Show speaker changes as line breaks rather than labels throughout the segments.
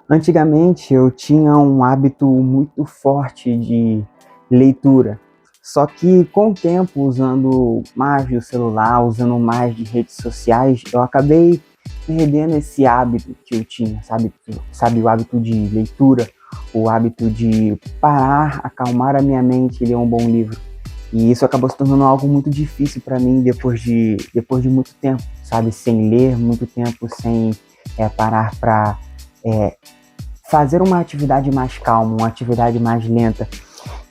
Antigamente eu tinha um hábito muito forte de leitura, só que com o tempo, usando mais do celular, usando mais de redes sociais, eu acabei perdendo esse hábito que eu tinha, sabe, o hábito de leitura, o hábito de parar, acalmar a minha mente e ler um bom livro. E isso acabou se tornando algo muito difícil para mim depois de muito tempo, sabe, sem ler, muito tempo sem parar para fazer uma atividade mais calma, uma atividade mais lenta.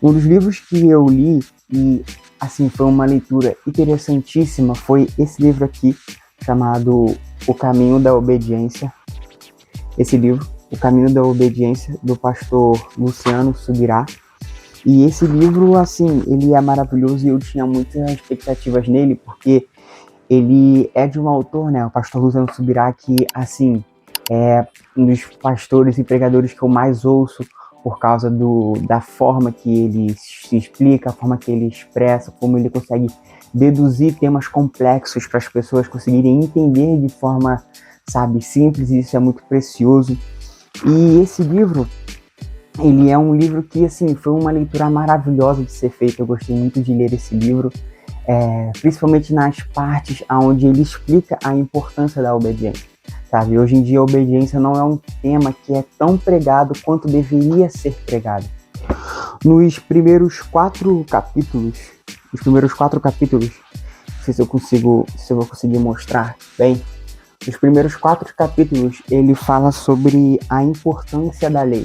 Um dos livros que eu li e assim foi uma leitura interessantíssima foi esse livro aqui chamado O Caminho da Obediência. Esse livro, O Caminho da Obediência, do pastor Luciano Subirá. E esse livro, assim, ele é maravilhoso e eu tinha muitas expectativas nele, porque ele é de um autor, né, o pastor Luciano Subirá, que, assim, é um dos pastores e pregadores que eu mais ouço por causa da forma que ele se explica, a forma que ele expressa, como ele consegue deduzir temas complexos para as pessoas conseguirem entender de forma, sabe, simples, e isso é muito precioso. E esse livro, ele é um livro que, assim, foi uma leitura maravilhosa de ser feita. Eu gostei muito de ler esse livro, principalmente nas partes onde ele explica a importância da obediência, sabe? Hoje em dia a obediência não é um tema que é tão pregado quanto deveria ser pregado. Nos primeiros quatro capítulos, não sei se eu vou conseguir mostrar bem. Nos primeiros 4 capítulos, ele fala sobre a importância da lei,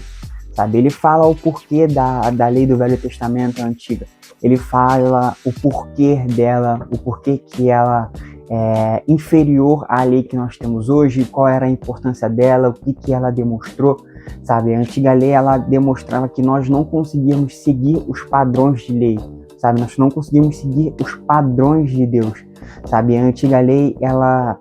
sabe? Ele fala o porquê da lei do Velho Testamento antiga. Ele fala o porquê dela, o porquê que ela é inferior à lei que nós temos hoje, qual era a importância dela, o que ela demonstrou, sabe? A antiga lei, ela demonstrava que nós não conseguíamos seguir os padrões de lei, sabe? Nós não conseguimos seguir os padrões de Deus, sabe? A antiga lei, ela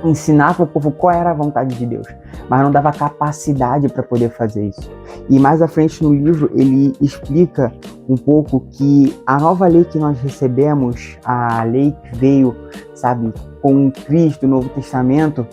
ensinava o povo qual era a vontade de Deus, mas não dava capacidade para poder fazer isso. E mais à frente no livro ele explica um pouco que a nova lei que nós recebemos, a lei que veio, sabe, com Cristo, o Novo Testamento,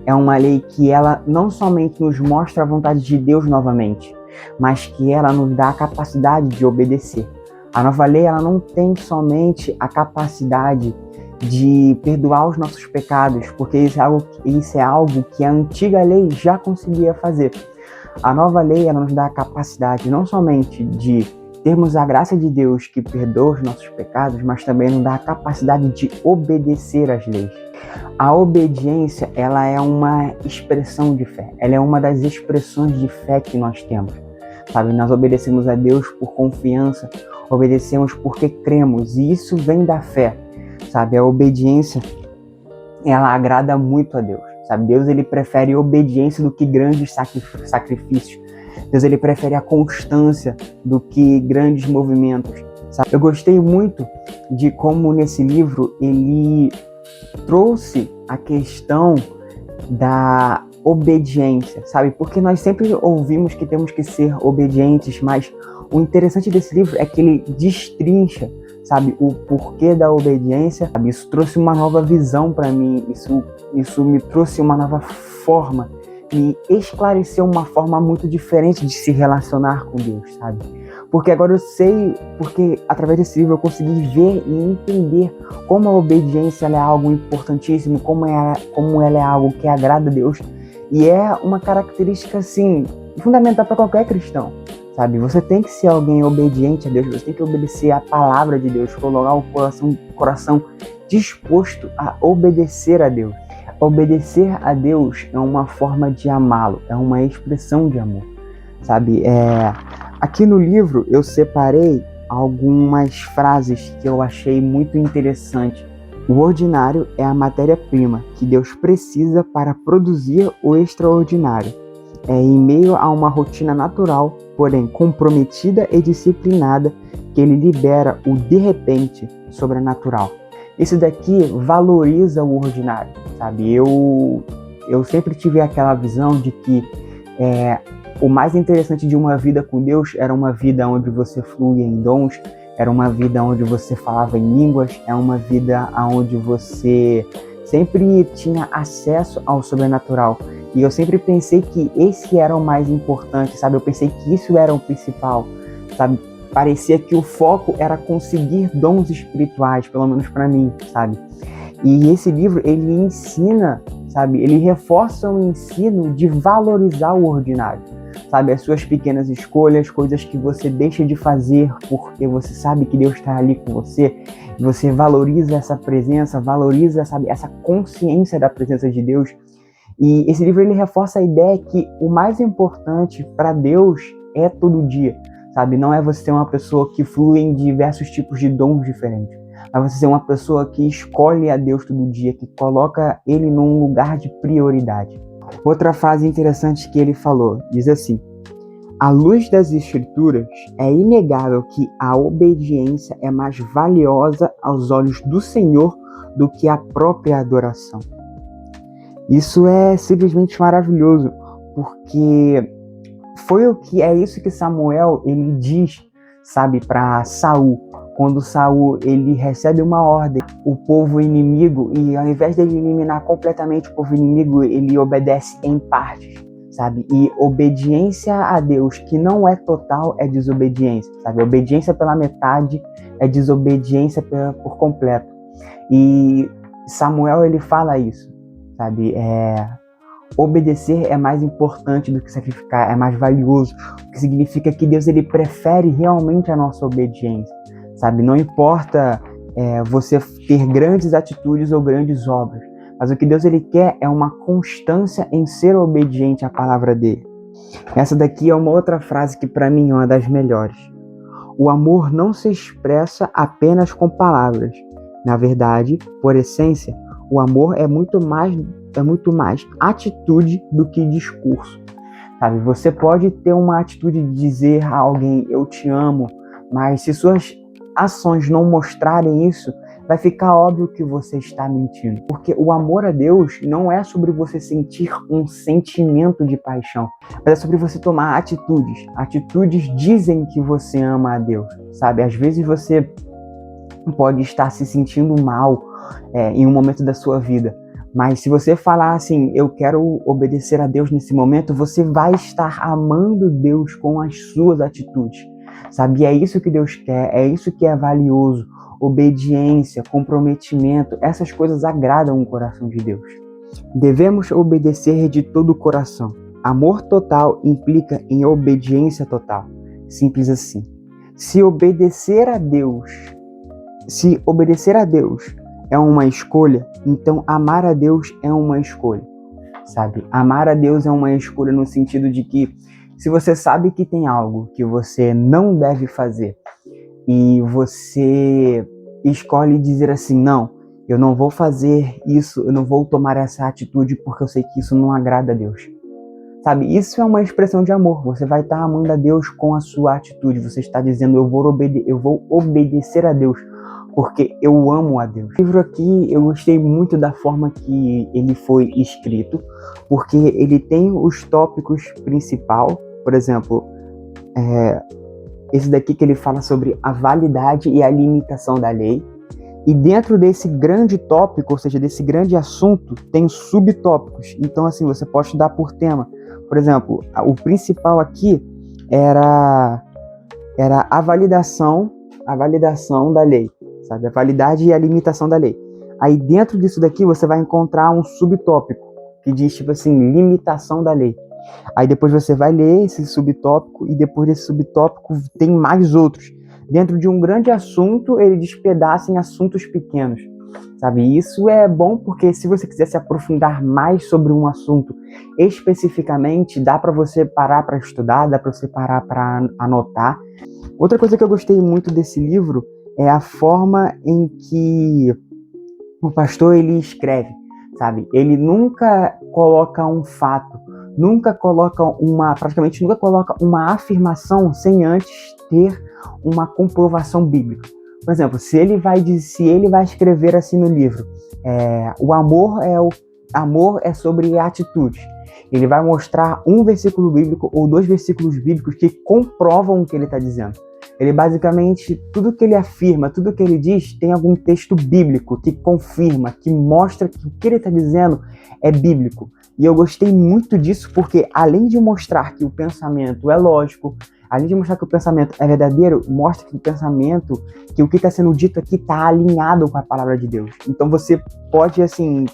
é uma lei que ela não somente nos mostra a vontade de Deus novamente, mas que ela nos dá a capacidade de obedecer. A nova lei, ela não tem somente a capacidade de perdoar os nossos pecados, porque isso é algo que a antiga lei já conseguia fazer. A nova lei, ela nos dá a capacidade não somente de termos a graça de Deus que perdoa os nossos pecados, mas também nos dá a capacidade de obedecer às leis. A obediência, ela é uma expressão de fé, ela é uma das expressões de fé que nós temos, sabe? Nós obedecemos a Deus por confiança, obedecemos porque cremos, e isso vem da fé, sabe? A obediência, ela agrada muito a Deus, sabe? Deus, ele prefere obediência do que grandes sacrifícios. Deus, ele prefere a constância do que grandes movimentos, sabe? Eu gostei muito de como nesse livro ele trouxe a questão da obediência, sabe? Porque nós sempre ouvimos que temos que ser obedientes, mas o interessante desse livro é que ele destrincha, sabe, o porquê da obediência, sabe? Isso trouxe uma nova visão para mim, isso me trouxe uma nova forma, me esclareceu uma forma muito diferente de se relacionar com Deus, sabe? Porque agora eu sei, porque através desse livro eu consegui ver e entender como a obediência ela é algo importantíssimo, como ela é algo que agrada a Deus, e é uma característica, assim, fundamental para qualquer cristão, sabe? Você tem que ser alguém obediente a Deus, você tem que obedecer a palavra de Deus, colocar o coração disposto a obedecer a Deus. Obedecer a Deus é uma forma de amá-lo, é uma expressão de amor, sabe? Aqui no livro eu separei algumas frases que eu achei muito interessante. O ordinário é a matéria-prima que Deus precisa para produzir o extraordinário. Em meio a uma rotina natural, porém comprometida e disciplinada, que ele libera o de repente sobrenatural. Esse daqui valoriza o ordinário, sabe? Eu sempre tive aquela visão de que o mais interessante de uma vida com Deus era uma vida onde você fluía em dons, era uma vida onde você falava em línguas, é uma vida onde você sempre tinha acesso ao sobrenatural. E eu sempre pensei que esse era o mais importante, sabe? Eu pensei que isso era o principal, sabe? Parecia que o foco era conseguir dons espirituais, pelo menos para mim, sabe? E esse livro, ele ensina, sabe? Ele reforça o ensino de valorizar o ordinário, sabe? As suas pequenas escolhas, coisas que você deixa de fazer porque você sabe que Deus está ali com você. Você valoriza essa presença, valoriza, sabe, essa consciência da presença de Deus. E esse livro, ele reforça a ideia que o mais importante para Deus é todo dia, sabe? Não é você ser uma pessoa que flui em diversos tipos de dons diferentes. É você ser uma pessoa que escolhe a Deus todo dia, que coloca Ele num lugar de prioridade. Outra frase interessante que ele falou, diz assim: à luz das Escrituras, é inegável que a obediência é mais valiosa aos olhos do Senhor do que a própria adoração. Isso é simplesmente maravilhoso, porque é isso que Samuel ele diz, sabe, para Saul. Quando Saul ele recebe uma ordem, o povo inimigo, e ao invés de ele eliminar completamente o povo inimigo, ele obedece em partes, sabe? E obediência a Deus que não é total é desobediência, sabe? Obediência pela metade é desobediência por completo. E Samuel ele fala isso, sabe? Obedecer é mais importante do que sacrificar, é mais valioso, o que significa que Deus ele prefere realmente a nossa obediência, sabe? Não importa você ter grandes atitudes ou grandes obras, mas o que Deus ele quer é uma constância em ser obediente à palavra dele. Essa daqui é uma outra frase que para mim é uma das melhores. O amor não se expressa apenas com palavras. Na verdade, por essência, o amor é muito mais atitude do que discurso, sabe? Você pode ter uma atitude de dizer a alguém eu te amo, mas se suas ações não mostrarem isso, vai ficar óbvio que você está mentindo. Porque o amor a Deus não é sobre você sentir um sentimento de paixão, mas é sobre você tomar atitudes. Atitudes dizem que você ama a Deus, sabe? Às vezes você pode estar se sentindo mal em um momento da sua vida, mas se você falar assim, eu quero obedecer a Deus nesse momento, você vai estar amando Deus com as suas atitudes, sabe? E é isso que Deus quer, é isso que é valioso. Obediência, comprometimento, essas coisas agradam o coração de Deus. Devemos obedecer de todo o coração. Amor total implica em obediência total. Simples assim. Se obedecer a Deus é uma escolha, então amar a Deus é uma escolha, sabe? Amar a Deus é uma escolha no sentido de que se você sabe que tem algo que você não deve fazer e você escolhe dizer assim, não, eu não vou fazer isso, eu não vou tomar essa atitude porque eu sei que isso não agrada a Deus, sabe? Isso é uma expressão de amor. Você vai estar amando a Deus com a sua atitude. Você está dizendo, eu vou obedecer a Deus porque eu amo a Deus. O livro aqui, eu gostei muito da forma que ele foi escrito, porque ele tem os tópicos principais, por exemplo, esse daqui que ele fala sobre a validade e a limitação da lei. E dentro desse grande tópico, ou seja, desse grande assunto, tem subtópicos. Então, assim, você pode estudar por tema. Por exemplo, o principal aqui era a validação da lei, sabe? A validade e a limitação da lei. Aí dentro disso daqui você vai encontrar um subtópico que diz tipo assim, limitação da lei. Aí depois você vai ler esse subtópico e depois desse subtópico tem mais outros. Dentro de um grande assunto, ele despedaça em assuntos pequenos, sabe? E isso é bom porque se você quiser se aprofundar mais sobre um assunto especificamente, dá para você parar para estudar, dá para você parar para anotar. Outra coisa que eu gostei muito desse livro é a forma em que o pastor ele escreve, sabe? Ele nunca coloca um fato, praticamente nunca coloca uma afirmação sem antes ter uma comprovação bíblica. Por exemplo, se ele vai escrever assim no livro, o amor é sobre atitudes. Ele vai mostrar um versículo bíblico ou 2 versículos bíblicos que comprovam o que ele está dizendo. Ele basicamente, tudo que ele afirma, tudo que ele diz, tem algum texto bíblico que confirma, que mostra que o que ele está dizendo é bíblico. E eu gostei muito disso porque, além de mostrar que o pensamento é lógico, além de mostrar que o pensamento é verdadeiro, mostra que o pensamento, que o que está sendo dito aqui está alinhado com a palavra de Deus. Então você pode, assim,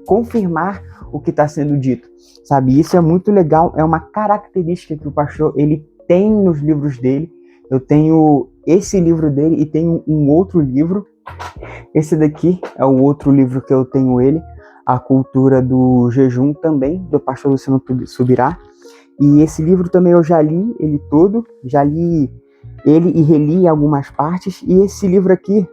confirmar o que está sendo dito, sabe? Isso é muito legal, é uma característica que o pastor, ele tem nos livros dele. Eu tenho esse livro dele e tenho um outro livro. Esse daqui é o outro livro que eu tenho ele, A Cultura do Jejum, também, do pastor Luciano Subirá. E esse livro também eu já li ele todo, já li ele e reli algumas partes. E esse livro aqui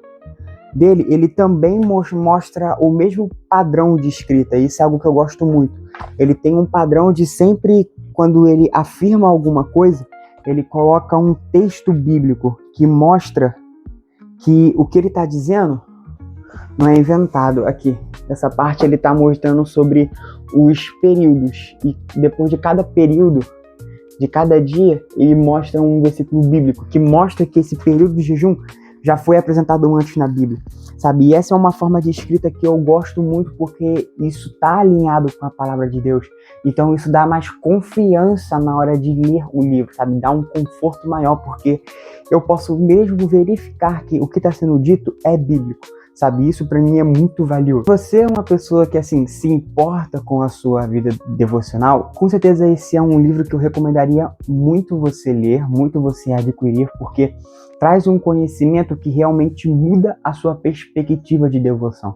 dele, ele também mostra o mesmo padrão de escrita. Isso é algo que eu gosto muito. Ele tem um padrão de sempre, quando ele afirma alguma coisa, ele coloca um texto bíblico que mostra que o que ele está dizendo não é inventado. Aqui, essa parte ele está mostrando sobre os períodos. E depois de cada período, de cada dia, ele mostra um versículo bíblico que mostra que esse período de jejum já foi apresentado antes na Bíblia, sabe? E essa é uma forma de escrita que eu gosto muito porque isso está alinhado com a palavra de Deus. Então isso dá mais confiança na hora de ler o livro, sabe? Dá um conforto maior porque eu posso mesmo verificar que o que está sendo dito é bíblico, sabe? Isso para mim é muito valioso. Você é uma pessoa que, assim, se importa com a sua vida devocional, com certeza esse é um livro que eu recomendaria muito você ler, muito você adquirir, porque traz um conhecimento que realmente muda a sua perspectiva de devoção,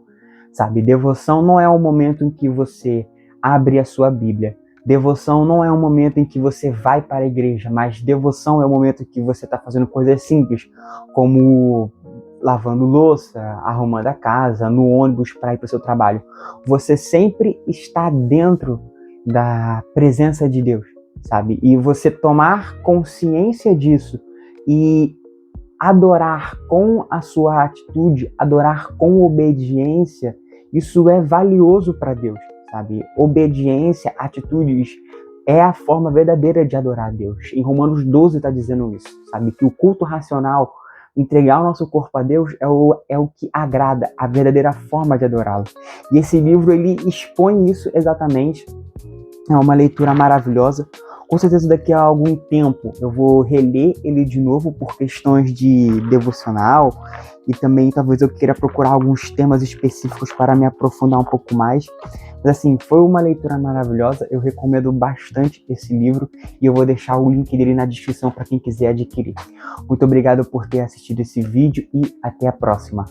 sabe? Devoção não é o momento em que você abre a sua Bíblia. Devoção não é um momento em que você vai para a igreja, mas devoção é o momento em que você está fazendo coisas simples, como lavando louça, arrumando a casa, no ônibus para ir para o seu trabalho. Você sempre está dentro da presença de Deus, sabe? E você tomar consciência disso e adorar com a sua atitude, adorar com obediência, isso é valioso para Deus, sabe? Obediência, atitudes, é a forma verdadeira de adorar a Deus. Em Romanos 12 está dizendo isso, sabe? Que o culto racional, entregar o nosso corpo a Deus, é o que agrada, a verdadeira forma de adorá-lo. E esse livro, ele expõe isso exatamente. É uma leitura maravilhosa. Com certeza daqui a algum tempo eu vou reler ele de novo por questões de devocional e também talvez eu queira procurar alguns temas específicos para me aprofundar um pouco mais. Mas assim, foi uma leitura maravilhosa, eu recomendo bastante esse livro e eu vou deixar o link dele na descrição para quem quiser adquirir. Muito obrigado por ter assistido esse vídeo e até a próxima.